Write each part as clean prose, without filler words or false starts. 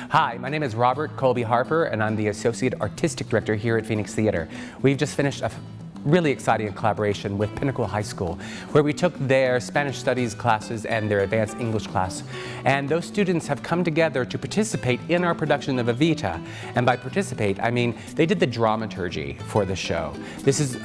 Hi, my name is Robert Colby Harper, and I'm the Associate Artistic Director here at Phoenix Theatre. We've just finished a really exciting collaboration with Pinnacle High School, where we took their Spanish Studies classes and their Advanced English class. And those students have come together to participate in our production of Evita. And by participate, I mean they did the dramaturgy for the show. This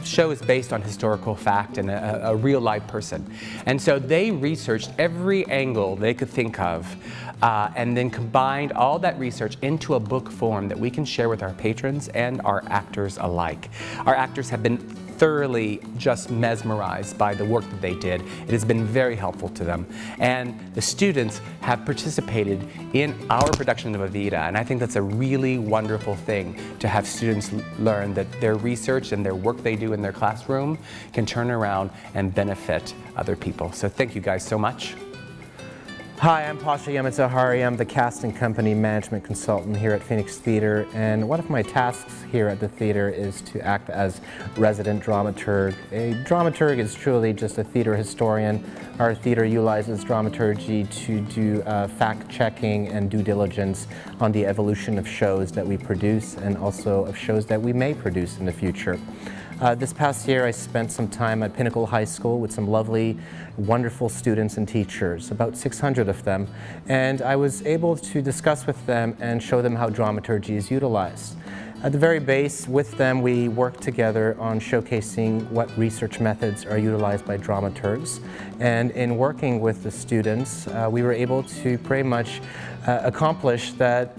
show is based on historical fact and a real-life person. And so they researched every angle they could think of and then combined all that research into a book form that we can share with our patrons and our actors alike. Our actors have been thoroughly just mesmerized by the work that they did. It has been very helpful to them. And the students have participated in our production of Evita, and I think that's a really wonderful thing to have students learn that their research and their work they do in their classroom can turn around and benefit other people. So thank you guys so much. Hi, I'm PASHA YAMOTAHARI. I'm the cast and company management consultant here at Phoenix Theatre, and one of my tasks here at the theatre is to act as resident dramaturge. A dramaturge is truly just a theatre historian. Our theatre utilizes dramaturgy to do fact-checking and due diligence on the evolution of shows that we produce and also of shows that we may produce in the future. This past year I spent some time at Pinnacle High School with some lovely, wonderful students and teachers, about 600 of them, and I was able to discuss with them and show them how dramaturgy is utilized. At the very base, with them, we worked together on showcasing what research methods are utilized by dramaturgs, and in working with the students, we were able to pretty much accomplish that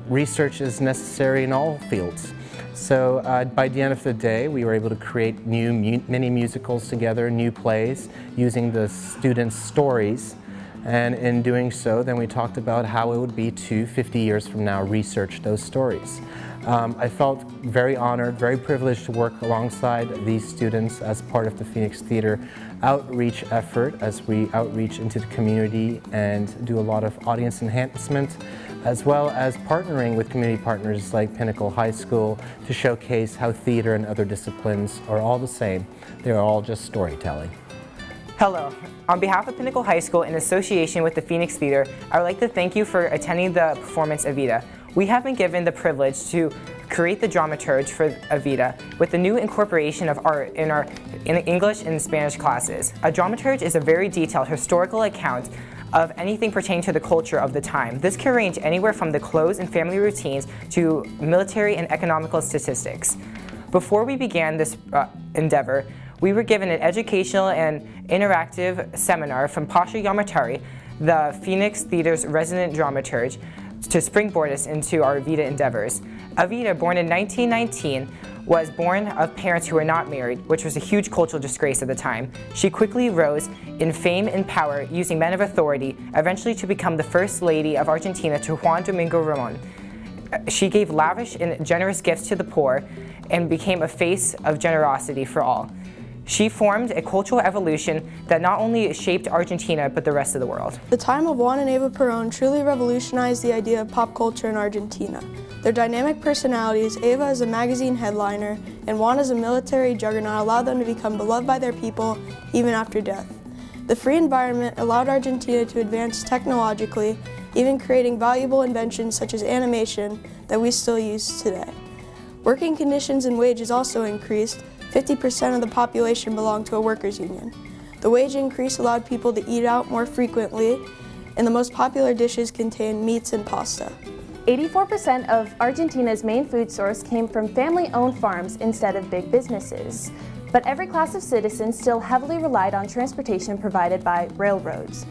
research is necessary in all fields. So by the end of the day, we were able to create new mini musicals together, new plays, using the students' stories. And in doing so, then we talked about how it would be to, 50 years from now, research those stories. I felt very honored, very privileged to work alongside these students as part of the Phoenix Theatre outreach effort as we outreach into the community and do a lot of audience enhancement, as well as partnering with community partners like Pinnacle High School to showcase how theater and other disciplines are all the same. They're all just storytelling. Hello. On behalf of Pinnacle High School in association with the Phoenix Theatre, I would like to thank you for attending the performance Evita. We have been given the privilege to create the dramaturge for Evita with the new incorporation of art in our English and Spanish classes. A dramaturge is a very detailed historical account of anything pertaining to the culture of the time. This can range anywhere from the clothes and family routines to military and economical statistics. Before we began this endeavor, we were given an educational and interactive seminar from PASHA YAMOTAHARI, the Phoenix Theatre's resident dramaturge, to springboard us into our Evita endeavors. Evita, born in 1919, was born of parents who were not married, which was a huge cultural disgrace at the time. She quickly rose in fame and power using men of authority, eventually to become the First Lady of Argentina to Juan Domingo Ramon. She gave lavish and generous gifts to the poor and became a face of generosity for all. She formed a cultural evolution that not only shaped Argentina, but the rest of the world. The time of Juan and Eva Peron truly revolutionized the idea of pop culture in Argentina. Their dynamic personalities, Eva as a magazine headliner and Juan as a military juggernaut, allowed them to become beloved by their people even after death. The free environment allowed Argentina to advance technologically, even creating valuable inventions such as animation that we still use today. Working conditions and wages also increased. 50% of the population belonged to a workers' union. The wage increase allowed people to eat out more frequently, and the most popular dishes contained meats and pasta. 84% of Argentina's main food source came from family-owned farms instead of big businesses. But every class of citizens still heavily relied on transportation provided by railroads.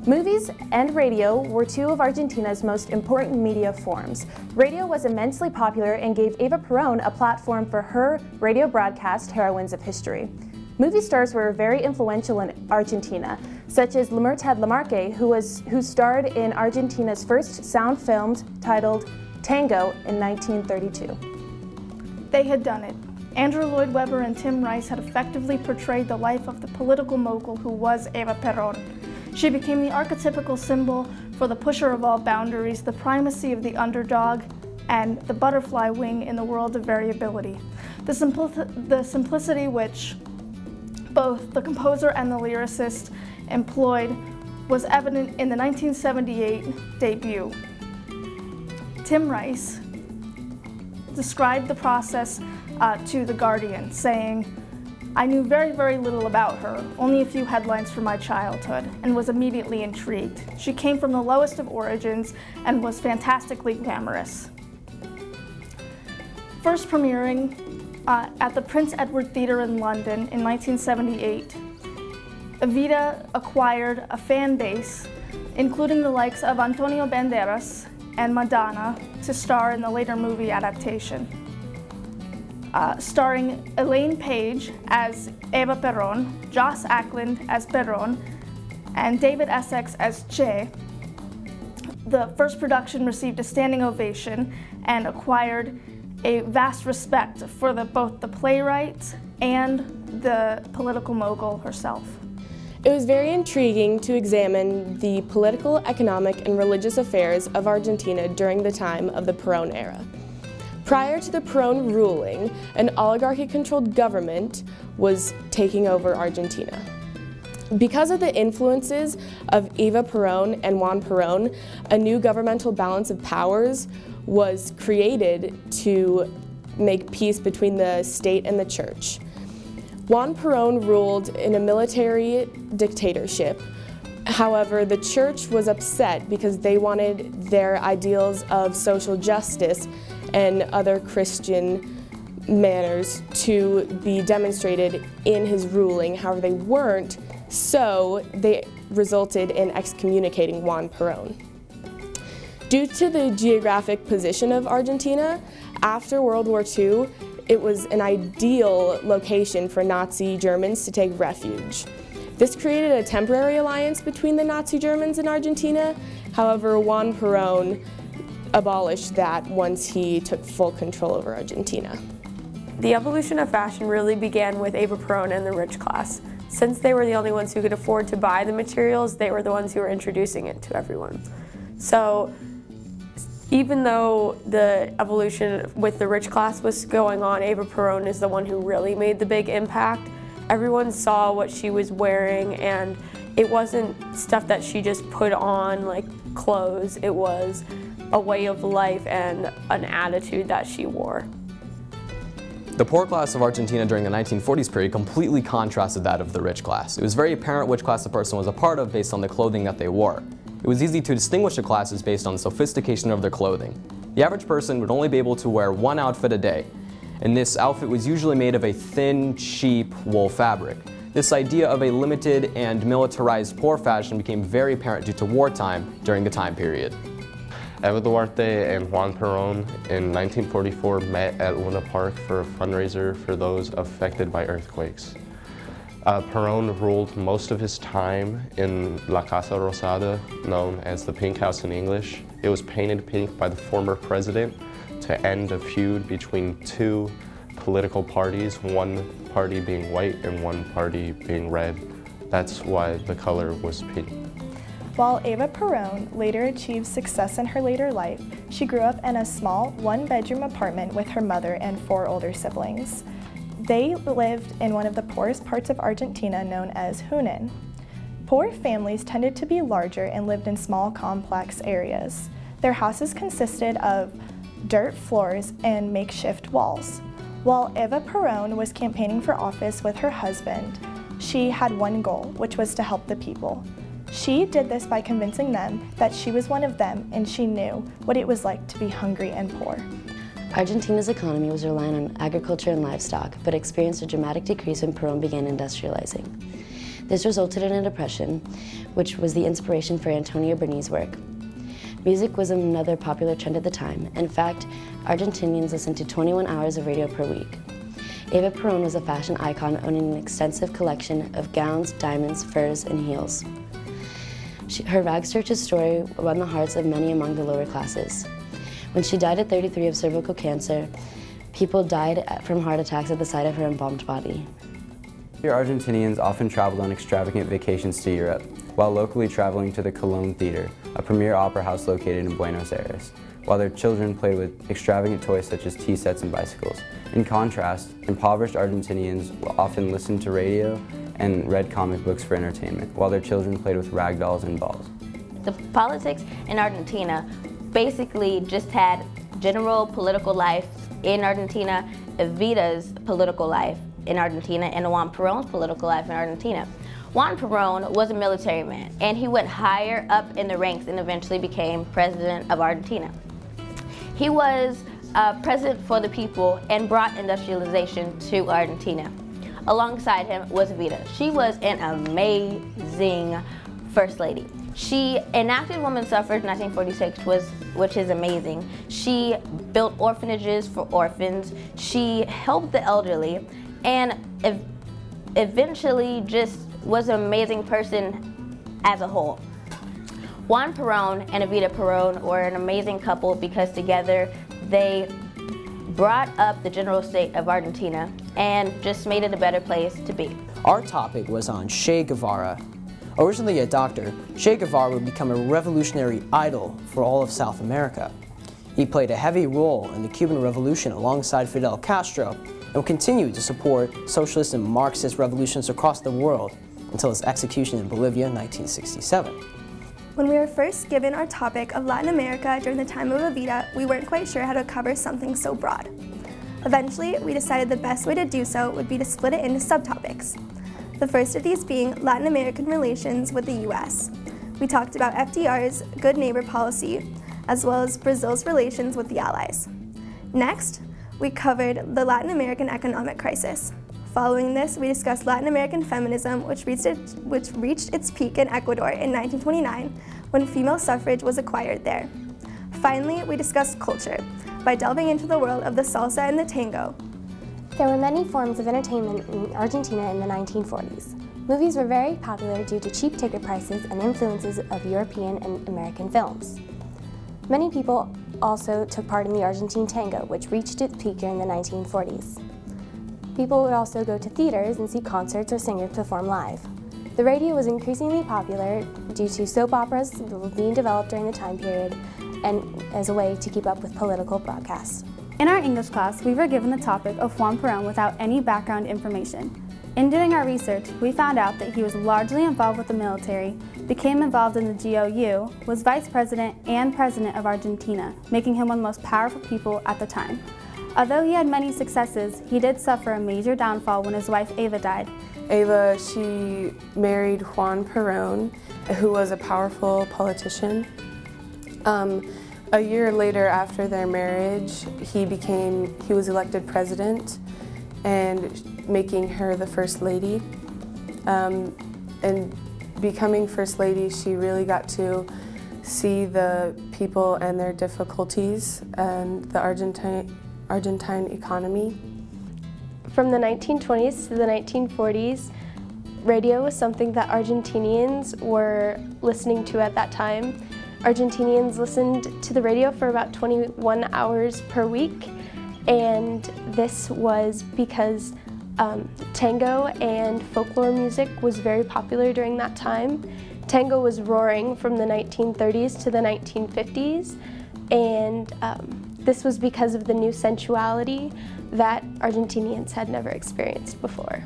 Movies and radio were two of Argentina's most important media forms. Radio was immensely popular and gave Eva Peron a platform for her radio broadcast, Heroines of History. Movie stars were very influential in Argentina, such as Libertad Lamarque, who starred in Argentina's first sound film titled Tango in 1932. They had done it. Andrew Lloyd Webber and Tim Rice had effectively portrayed the life of the political mogul who was Eva Peron. She became the archetypical symbol for the pusher of all boundaries, the primacy of the underdog, and the butterfly wing in the world of variability. The simplicity which both the composer and the lyricist employed was evident in the 1978 debut. Tim Rice, described the process to The Guardian, saying, "I knew very, very little about her, only a few headlines from my childhood, and was immediately intrigued. She came from the lowest of origins and was fantastically glamorous." First premiering at the Prince Edward Theatre in London in 1978, Evita acquired a fan base, including the likes of Antonio Banderas and Madonna, to star in the later movie adaptation. Starring Elaine Paige as Eva Peron, Joss Ackland as Peron, and David Essex as Che. The first production received a standing ovation and acquired a vast respect for both the playwright and the political mogul herself. It was very intriguing to examine the political, economic, and religious affairs of Argentina during the time of the Peron era. Prior to the Peron ruling, an oligarchy-controlled government was taking over Argentina. Because of the influences of Eva Peron and Juan Peron, a new governmental balance of powers was created to make peace between the state and the church. Juan Peron ruled in a military dictatorship. However, the church was upset because they wanted their ideals of social justice and other Christian manners to be demonstrated in his ruling. However, they weren't, so they resulted in excommunicating Juan Peron. Due to the geographic position of Argentina, after World War II, it was an ideal location for Nazi Germans to take refuge. This created a temporary alliance between the Nazi Germans and Argentina. However, Juan Peron abolished that once he took full control over Argentina. The evolution of fashion really began with Eva Peron and the rich class. Since they were the only ones who could afford to buy the materials, they were the ones who were introducing it to everyone. So even though the evolution with the rich class was going on, Eva Peron is the one who really made the big impact. Everyone saw what she was wearing, and it wasn't stuff that she just put on like clothes. It was a way of life and an attitude that she wore. The poor class of Argentina during the 1940s period completely contrasted that of the rich class. It was very apparent which class the person was a part of based on the clothing that they wore. It was easy to distinguish the classes based on the sophistication of their clothing. The average person would only be able to wear one outfit a day, and this outfit was usually made of a thin, cheap wool fabric. This idea of a limited and militarized poor fashion became very apparent due to wartime during the time period. Eva Duarte and Juan Peron in 1944 met at Luna Park for a fundraiser for those affected by earthquakes. Peron ruled most of his time in La Casa Rosada, known as the Pink House in English. It was painted pink by the former president to end a feud between two political parties, one party being white and one party being red. That's why the color was pink. While Eva Peron later achieved success in her later life, she grew up in a small one-bedroom apartment with her mother and 4 older siblings. They lived in one of the poorest parts of Argentina known as Junin. Poor families tended to be larger and lived in small, complex areas. Their houses consisted of dirt floors and makeshift walls. While Eva Peron was campaigning for office with her husband, she had one goal, which was to help the people. She did this by convincing them that she was one of them and she knew what it was like to be hungry and poor. Argentina's economy was reliant on agriculture and livestock, but experienced a dramatic decrease when Peron began industrializing. This resulted in a depression, which was the inspiration for Antonio Berni's work. Music was another popular trend at the time. In fact, Argentinians listened to 21 hours of radio per week. Eva Peron was a fashion icon, owning an extensive collection of gowns, diamonds, furs, and heels. Her rags-to-riches story won the hearts of many among the lower classes. When she died at 33 of cervical cancer, people died from heart attacks at the sight of her embalmed body. Argentinians often traveled on extravagant vacations to Europe, while locally traveling to the Colón Theater, a premier opera house located in Buenos Aires, while their children played with extravagant toys such as tea sets and bicycles. In contrast, impoverished Argentinians often listened to radio and read comic books for entertainment, while their children played with rag dolls and balls. The politics in Argentina basically just had general political life in Argentina, Evita's political life in Argentina, and Juan Perón's political life in Argentina. Juan Perón was a military man, and he went higher up in the ranks and eventually became president of Argentina. He was president for the people and brought industrialization to Argentina. Alongside him was Evita. She was an amazing first lady. She enacted women's suffrage in 1946, which is amazing. She built orphanages for orphans. She helped the elderly, and eventually just was an amazing person as a whole. Juan Perón and Evita Peron were an amazing couple because together they brought up the general state of Argentina and just made it a better place to be. Our topic was on Che Guevara. Originally a doctor, Che Guevara would become a revolutionary idol for all of South America. He played a heavy role in the Cuban Revolution alongside Fidel Castro and would continue to support socialist and Marxist revolutions across the world until his execution in Bolivia in 1967. When we were first given our topic of Latin America during the time of Evita, we weren't quite sure how to cover something so broad. Eventually, we decided the best way to do so would be to split it into subtopics. The first of these being Latin American relations with the US. We talked about FDR's good neighbor policy, as well as Brazil's relations with the Allies. Next, we covered the Latin American economic crisis. Following this, we discussed Latin American feminism, which reached its peak in Ecuador in 1929, when female suffrage was acquired there. Finally, we discussed culture, by delving into the world of the salsa and the tango. There were many forms of entertainment in Argentina in the 1940s. Movies were very popular due to cheap ticket prices and influences of European and American films. Many people also took part in the Argentine tango, which reached its peak during the 1940s. People would also go to theaters and see concerts or singers perform live. The radio was increasingly popular due to soap operas being developed during the time period and as a way to keep up with political broadcasts. In our English class, we were given the topic of Juan Perón without any background information. In doing our research, we found out that he was largely involved with the military, became involved in the GOU, was vice president and president of Argentina, making him one of the most powerful people at the time. Although he had many successes, he did suffer a major downfall when his wife Eva died. Eva, she married Juan Perón, who was a powerful politician. A year later after their marriage, he was elected president and making her the first lady. And becoming first lady, she really got to see the people and their difficulties and the Argentine economy. From the 1920s to the 1940s, radio was something that Argentinians were listening to at that time. Argentinians listened to the radio for about 21 hours per week, and this was because tango and folklore music was very popular during that time. Tango was roaring from the 1930s to the 1950s, and this was because of the new sensuality that Argentinians had never experienced before.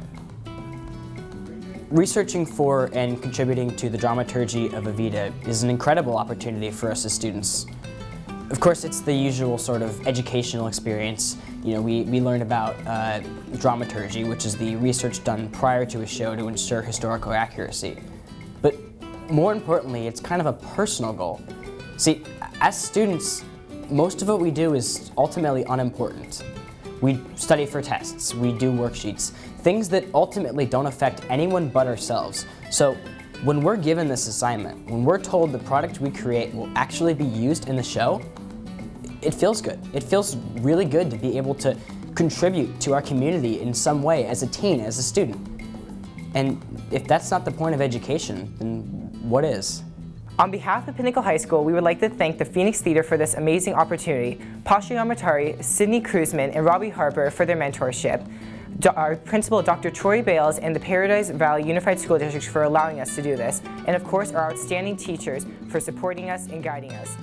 Researching for and contributing to the dramaturgy of Evita is an incredible opportunity for us as students. Of course, it's the usual sort of educational experience. You know, we learned about dramaturgy, which is the research done prior to a show to ensure historical accuracy. But more importantly, it's kind of a personal goal. See, as students, most of what we do is ultimately unimportant. We study for tests, we do worksheets, things that ultimately don't affect anyone but ourselves. So when we're given this assignment, when we're told the product we create will actually be used in the show, it feels good. It feels really good to be able to contribute to our community in some way as a teen, as a student. And if that's not the point of education, then what is? On behalf of Pinnacle High School, we would like to thank the Phoenix Theater for this amazing opportunity, PASHA YAMOTAHARI, Sydney Cruzman, and Robbie Harper for their mentorship, our principal, Dr. Troy Bales, and the Paradise Valley Unified School District for allowing us to do this, and of course our outstanding teachers for supporting us and guiding us.